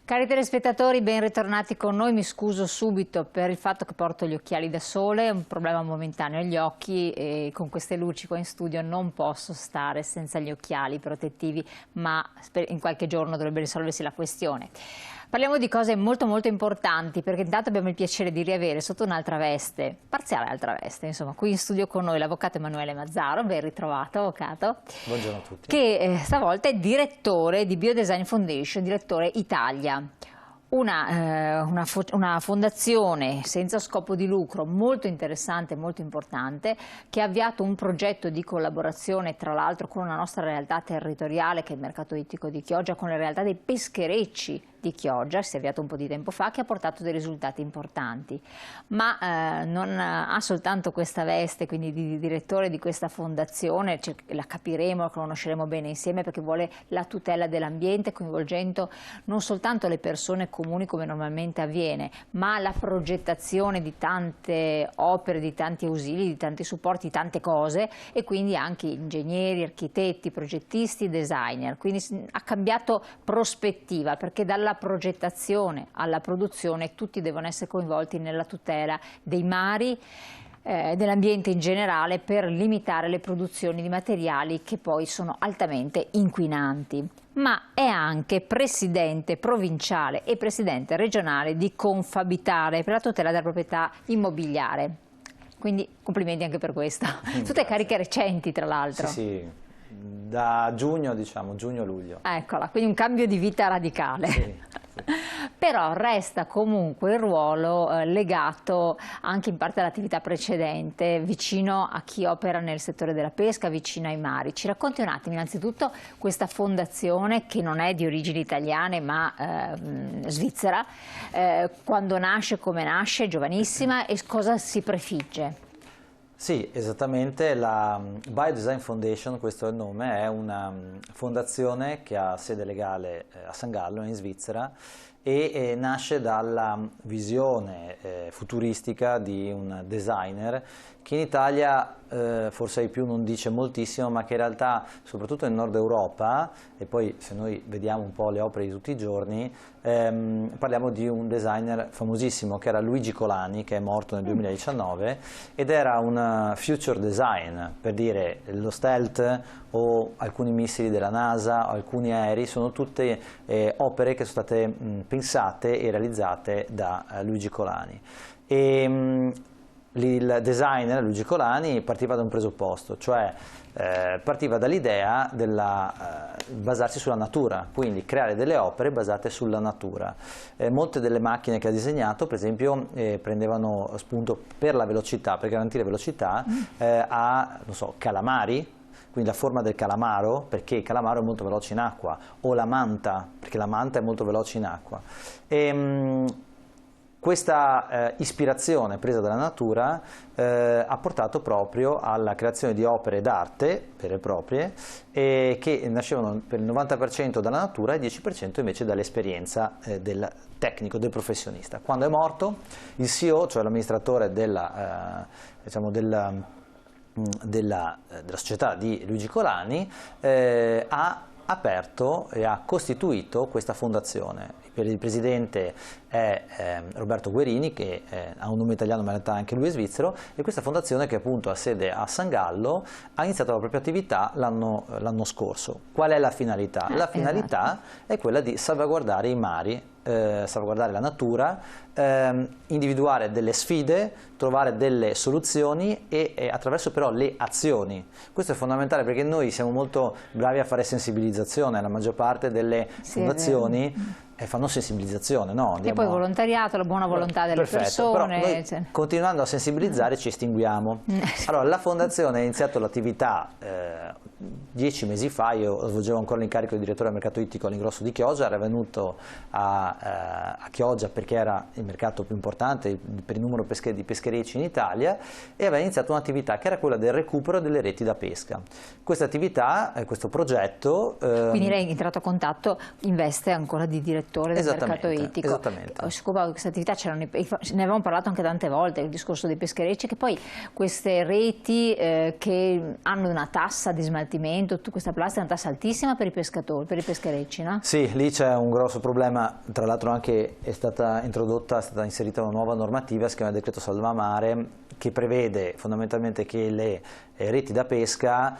Cari telespettatori, ben ritornati con noi. Mi scuso subito per il fatto che porto gli occhiali da sole, è un problema momentaneo agli occhi e con queste luci qua in studio non posso stare senza gli occhiali protettivi, ma in qualche giorno dovrebbe risolversi la questione. Parliamo di cose molto importanti, perché intanto abbiamo il piacere di riavere sotto un'altra veste, parziale altra veste, insomma, qui in studio con noi l'avvocato Emanuele Mazzaro. Ben ritrovato, avvocato. Buongiorno a tutti. Che stavolta è direttore di Biodesign Foundation, direttore Italia. Una fondazione senza scopo di lucro molto interessante e molto importante, che ha avviato un progetto di collaborazione tra l'altro con una nostra realtà territoriale che è il mercato ittico di Chioggia, con le realtà dei pescherecci di Chioggia, si è avviato un po' di tempo fa, che ha portato dei risultati importanti. Ma non ha soltanto questa veste, quindi di direttore di questa fondazione, la capiremo, la conosceremo bene insieme, perché vuole la tutela dell'ambiente, coinvolgendo non soltanto le persone comuni come normalmente avviene, ma la progettazione di tante opere, di tanti ausili, di tanti supporti, di tante cose, e quindi anche ingegneri, architetti, progettisti, designer. Quindi ha cambiato prospettiva, perché dalla progettazione alla produzione tutti devono essere coinvolti nella tutela dei mari, dell'ambiente in generale, per limitare le produzioni di materiali che poi sono altamente inquinanti. Ma è anche presidente provinciale e presidente regionale di Confabitare per la tutela della proprietà immobiliare. Quindi complimenti anche per questo. Tutte cariche recenti, tra l'altro. Sì. Da giugno, diciamo, giugno-luglio. Eccola, quindi un cambio di vita radicale. Sì. Però resta comunque il ruolo legato anche in parte all'attività precedente, vicino a chi opera nel settore della pesca, vicino ai mari. Ci racconti un attimo innanzitutto questa fondazione, che non è di origini italiane ma svizzera, quando nasce, come nasce, giovanissima, e cosa si prefigge? Sì, esattamente, la Biodesign Foundation, questo è il nome, è una fondazione che ha sede legale a San Gallo, in Svizzera, e nasce dalla visione futuristica di un designer che in Italia forse ai più non dice moltissimo, ma che in realtà soprattutto in Nord Europa, e poi se noi vediamo un po' le opere di tutti i giorni, parliamo di un designer famosissimo che era Luigi Colani, che è morto nel 2019, ed era un future design, per dire lo stealth o alcuni missili della NASA o alcuni aerei, sono tutte opere che sono state pensate e realizzate da Luigi Colani. Il designer Luigi Colani partiva da un presupposto, cioè partiva dall'idea di basarsi sulla natura, quindi creare delle opere basate sulla natura. Molte delle macchine che ha disegnato, per esempio, prendevano spunto per la velocità, per garantire velocità, a, non so, calamari, quindi la forma del calamaro, perché il calamaro è molto veloce in acqua, o la manta, perché la manta è molto veloce in acqua. Questa ispirazione presa dalla natura ha portato proprio alla creazione di opere d'arte vere e proprie, che nascevano per il 90% dalla natura e il 10% invece dall'esperienza del tecnico, del professionista. Quando è morto, il CEO, cioè l'amministratore della società di Luigi Colani, ha aperto e ha costituito questa fondazione. Il presidente è Roberto Guerini, che ha un nome italiano ma in realtà anche lui è svizzero, e questa fondazione, che appunto ha sede a San Gallo, ha iniziato la propria attività l'anno scorso. Qual è la finalità? La finalità è quella di salvaguardare i mari, salvaguardare la natura, individuare delle sfide, trovare delle soluzioni e attraverso però le azioni. Questo è fondamentale, perché noi siamo molto bravi a fare sensibilizzazione, la maggior parte delle fondazioni fanno sensibilizzazione, no? E poi volontariato, la buona volontà delle persone. Però noi, continuando a sensibilizzare, ci estinguiamo. Allora, la fondazione ha iniziato l'attività 10 mesi fa, io svolgevo ancora l'incarico di direttore del mercato ittico all'Ingrosso di Chioggia, era venuto a Chioggia perché era il mercato più importante per il numero di pescherecci in Italia, e aveva iniziato un'attività che era quella del recupero delle reti da pesca. Questa attività, questo progetto... Quindi lei è entrato a contatto in veste ancora di direttore direttore del mercato etico. Esattamente. Si occupa di questa attività, ne avevamo parlato anche tante volte, il discorso dei pescherecci, che poi queste reti che hanno una tassa di smaltimento, questa plastica è una tassa altissima per i pescatori, per i pescherecci, no? Sì, lì c'è un grosso problema, tra l'altro anche è stata inserita una nuova normativa, si chiama Decreto Salva Mare, che prevede fondamentalmente che le reti da pesca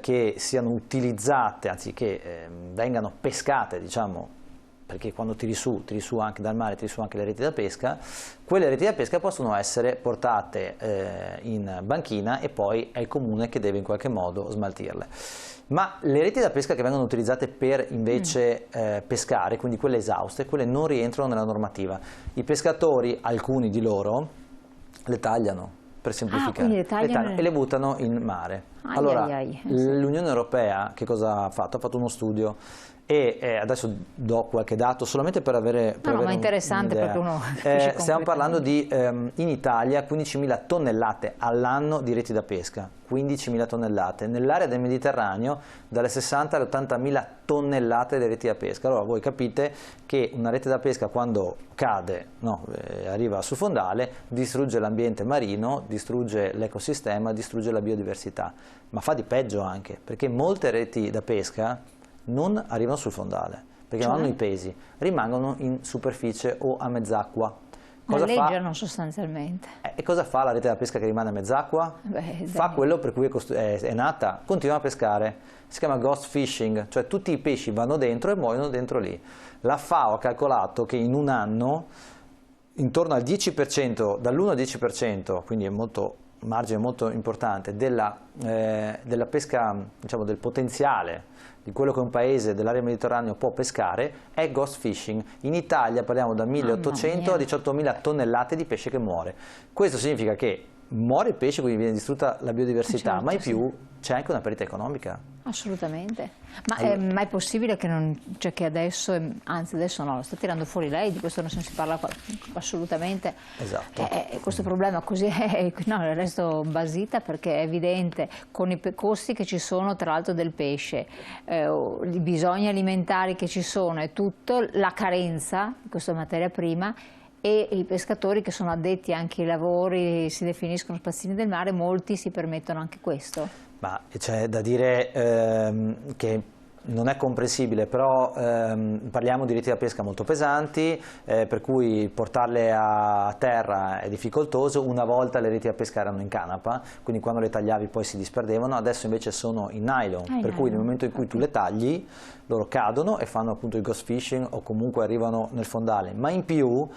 che siano utilizzate, anzi che vengano pescate, diciamo, perché quando tiri su anche dal mare, tiri su anche le reti da pesca, quelle reti da pesca possono essere portate in banchina e poi è il comune che deve in qualche modo smaltirle. Ma le reti da pesca che vengono utilizzate per invece pescare, quindi quelle esauste, quelle non rientrano nella normativa. I pescatori, alcuni di loro, le tagliano, per semplificare, le tagliano e le buttano in mare. Allora, l'Unione Europea che cosa ha fatto? Ha fatto uno studio e adesso do qualche dato solamente per avere ma è interessante perché uno stiamo parlando di in Italia 15.000 tonnellate all'anno di reti da pesca, 15.000 tonnellate, nell'area del Mediterraneo dalle 60 alle 80.000 tonnellate di reti da pesca. Allora voi capite che una rete da pesca quando cade, arriva sul fondale, distrugge l'ambiente marino, distrugge l'ecosistema, distrugge la biodiversità, ma fa di peggio anche, perché molte reti da pesca non arrivano sul fondale, perché non hanno i pesi, rimangono in superficie o a mezz'acqua. Galleggiano sostanzialmente. E cosa fa la rete da pesca che rimane a mezz'acqua? Fa quello per cui è nata, continua a pescare, si chiama ghost fishing, cioè tutti i pesci vanno dentro e muoiono dentro lì. La FAO ha calcolato che in un anno intorno al 10%, dall'1 al 10%, quindi è un margine molto importante, della pesca, diciamo, del potenziale di quello che un paese dell'area mediterranea può pescare è ghost fishing. In Italia parliamo da 1.800 a 18.000 tonnellate di pesce che muore. Questo significa che muore il pesce, quindi viene distrutta la biodiversità, ma in più c'è anche una perdita economica. Assolutamente. Ma è possibile che, che adesso, anzi adesso no, lo sta tirando fuori lei, di questo non si parla assolutamente. Esatto. Questo problema così il resto basita, perché è evidente con i costi che ci sono tra l'altro del pesce, i bisogni alimentari che ci sono e tutto, la carenza di questa materia prima, e i pescatori che sono addetti anche ai lavori, si definiscono spazzini del mare, molti si permettono anche questo. Ma c'è da dire che non è comprensibile, però parliamo di reti da pesca molto pesanti, per cui portarle a terra è difficoltoso. Una volta le reti da pesca erano in canapa, quindi quando le tagliavi poi si disperdevano, adesso invece sono in nylon, per cui nel momento in cui tu le tagli loro cadono e fanno appunto il ghost fishing o comunque arrivano nel fondale, ma in più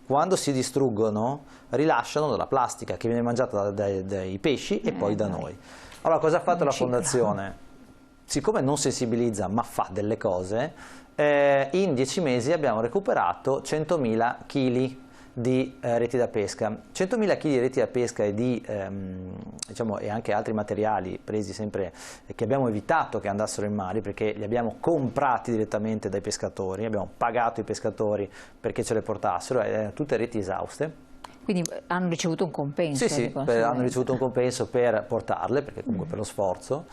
quando si distruggono rilasciano della plastica che viene mangiata dai pesci e poi da noi. Allora cosa ha fatto la fondazione? Siccome non sensibilizza ma fa delle cose, in 10 mesi abbiamo recuperato 100.000 kg di reti da pesca. 100.000 kg di reti da pesca e, diciamo, e anche altri materiali presi sempre, che abbiamo evitato che andassero in mare, perché li abbiamo comprati direttamente dai pescatori, abbiamo pagato i pescatori perché ce le portassero, erano tutte reti esauste. Quindi hanno ricevuto un compenso? Sì, hanno ricevuto un compenso per portarle, perché comunque per lo sforzo,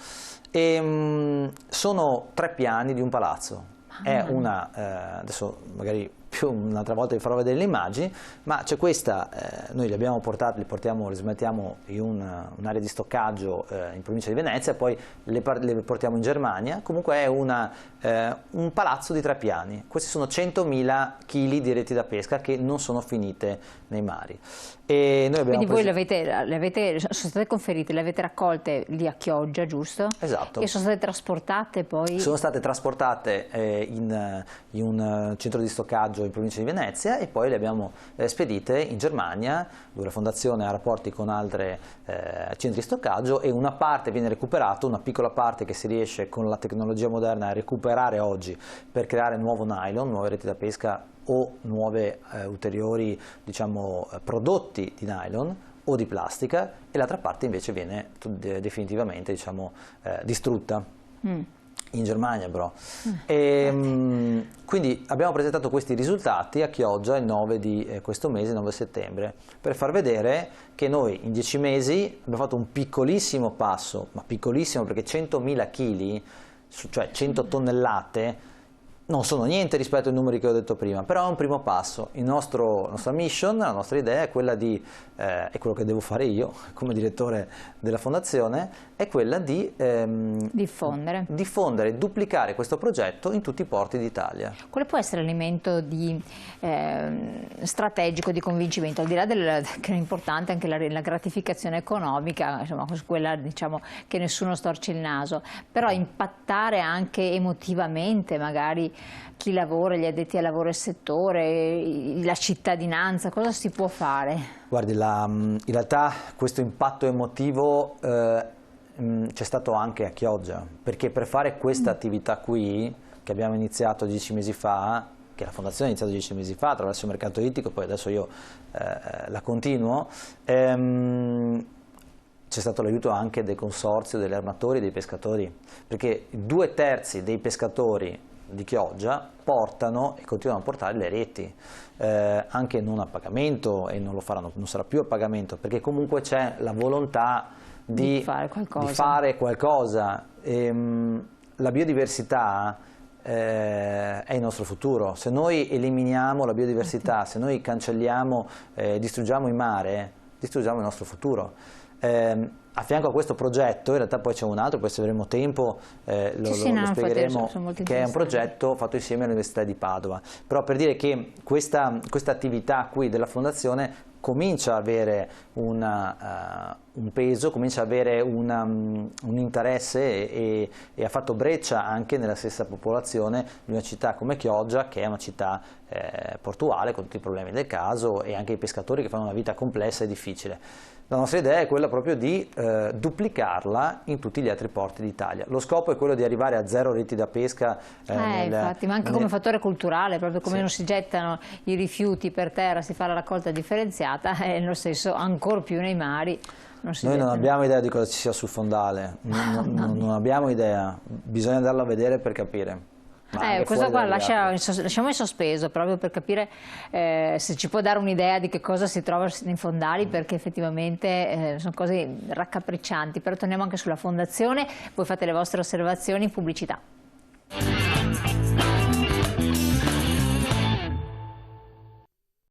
e sono 3 piani di un palazzo. È adesso magari più un'altra volta vi farò vedere le immagini, ma c'è questa, noi li abbiamo portati, li smettiamo in un'area di stoccaggio in provincia di Venezia, poi le portiamo in Germania. Comunque è un palazzo di 3 piani. Questi sono 100.000 kg di reti da pesca che non sono finite nei mari. E noi abbiamo Quindi voi sono state conferite, le avete raccolte lì a Chioggia, giusto? Esatto. E sono state trasportate poi? Sono state trasportate in un centro di stoccaggio in provincia di Venezia e poi le abbiamo spedite in Germania, dove la fondazione ha rapporti con altri centri di stoccaggio, e una parte viene recuperata, una piccola parte che si riesce con la tecnologia moderna a recuperare oggi per creare nuovo nylon, nuove reti da pesca o nuove ulteriori, diciamo, prodotti di nylon o di plastica, e l'altra parte invece viene definitivamente, diciamo, distrutta. In Germania però. Quindi abbiamo presentato questi risultati a Chioggia il 9 di questo mese, 9 settembre, per far vedere che noi in 10 mesi abbiamo fatto un piccolissimo passo, ma piccolissimo, perché 100.000 kg, cioè 100 tonnellate, non sono niente rispetto ai numeri che ho detto prima, però è un primo passo. La nostra mission, la nostra idea è quella di, è quello che devo fare io come direttore della fondazione, è quella di diffondere, duplicare questo progetto in tutti i porti d'Italia. Quale può essere l'elemento strategico di convincimento, al di là che è importante anche la gratificazione economica, insomma, quella diciamo che nessuno storce il naso, però impattare anche emotivamente magari chi lavora, gli addetti al lavoro del settore, la cittadinanza, cosa si può fare? Guardi, in realtà questo impatto emotivo c'è stato anche a Chioggia, perché per fare questa attività qui, che abbiamo iniziato 10 mesi fa, che la fondazione ha iniziato 10 mesi fa attraverso il mercato ittico, poi adesso io la continuo, c'è stato l'aiuto anche del consorzio degli armatori e dei pescatori, perché 2/3 dei pescatori di Chioggia portano e continuano a portare le reti, anche non a pagamento, e non lo faranno, non sarà più a pagamento, perché comunque c'è la volontà di fare qualcosa. La biodiversità è il nostro futuro. Se noi eliminiamo la biodiversità, se noi cancelliamo, distruggiamo il mare, distruggiamo il nostro futuro. A fianco a questo progetto, in realtà poi c'è un altro, poi se avremo tempo lo spiegheremo, che è un progetto fatto insieme all'Università di Padova. Però per dire che questa attività qui della Fondazione comincia a avere un peso, comincia a avere un interesse e ha fatto breccia anche nella stessa popolazione di una città come Chioggia, che è una città portuale con tutti i problemi del caso, e anche i pescatori che fanno una vita complessa e difficile. La nostra idea è quella proprio di duplicarla in tutti gli altri porti d'Italia. Lo scopo è quello di arrivare a 0 reti da pesca. Infatti, ma anche come fattore culturale, proprio come non si gettano i rifiuti per terra, si fa la raccolta differenziata, e nello stesso ancor più nei mari. Noi non abbiamo idea di cosa ci sia sul fondale, non abbiamo idea, bisogna andarlo a vedere per capire. Questo qua lasciamo in sospeso proprio per capire se ci può dare un'idea di che cosa si trova nei fondali, perché effettivamente sono cose raccapriccianti. Però torniamo anche sulla fondazione, voi fate le vostre osservazioni in pubblicità.